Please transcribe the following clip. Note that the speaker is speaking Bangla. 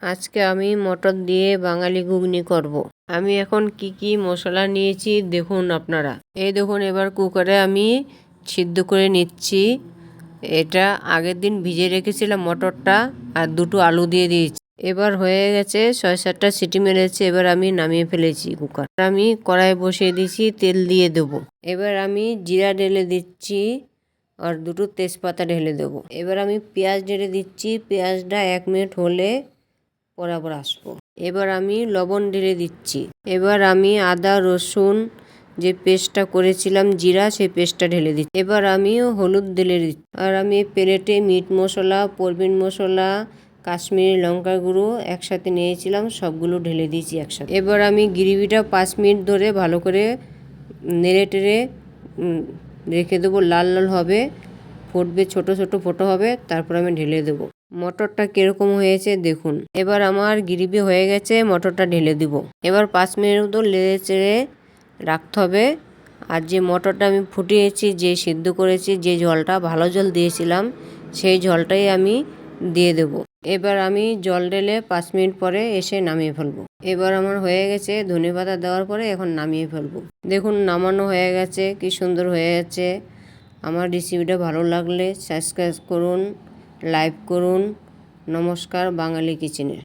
আজকে আমি মটর দিয়ে বাঙালি ঘুগনি করব। আমি এখন কি কি মশলা নিয়েছি দেখুন আপনারা। এই দেখুন, এবার কুকারে আমি সিদ্ধ করে নিচ্ছি। এটা আগের দিন ভিজে রেখেছিলাম মটরটা, আর দুটো আলু দিয়ে দিয়েছি। এবার হয়ে গেছে, 6-7টা সিটি মেরেছে। এবার আমি নামিয়ে ফেলেছি কুকার। আমি কড়াই বসিয়ে দিয়েছি, তেল দিয়ে দেবো। এবার আমি জিরা ঢেলে দিচ্ছি, আর দুটো তেজপাতা ঢেলে দেবো। এবার আমি পেঁয়াজ ঢেলে দিচ্ছি। পেঁয়াজটা 1 মিনিট হলে বরাবর আসবো। এবার আমি লবণ ঢেলে দিচ্ছি। এবার আমি আদা রসুন যে পেস্টটা করেছিলাম জিরা, সেই পেস্টটা ঢেলে দিচ্ছি। এবার আমি হলুদ ঢেলে দিচ্ছি। আর আমি প্লেটে মিট মশলা, পরবিন মশলা, কাশ্মীরি লঙ্কার গুঁড়ো একসাথে নিয়েছিলাম, সবগুলো ঢেলে দিয়েছি একসাথে। এবার আমি গ্রেভিটা 5 মিনিট ধরে ভালো করে নেড়ে টেড়ে রেখে দেবো। লাল লাল হবে, ফুটবে, ছোট ছোট ফোটো হবে, তারপর আমি ঢেলে দেবো। মটরটা কিরকম হয়েছে দেখুন। এবার আমার গ্রেভি হয়ে গেছে, মটরটা ঢেলে দিব। এবার 5 মিনিট মতো নেড়ে চেড়ে রাখতে হবে। আর যে মটরটা আমি ফুটিয়েছি, যে সিদ্ধ করেছি, যে জলটা, ভালো জল দিয়েছিলাম, সেই জলটাই আমি দিয়ে দেব। এবার আমি জল ঢেলে 5 মিনিট পরে এসে নামিয়ে ফেলবো। এবার আমার হয়ে গেছে, ধনেপাতা দেওয়ার পরে এখন নামিয়ে ফেলবো। দেখুন নামানো হয়ে গেছে, কি সুন্দর হয়ে গেছে। আমার রেসিপিটা ভালো লাগলে সাবস্ক্রাইব করুন, লাইক করুন। নমস্কার, বাঙালি কিচেনে।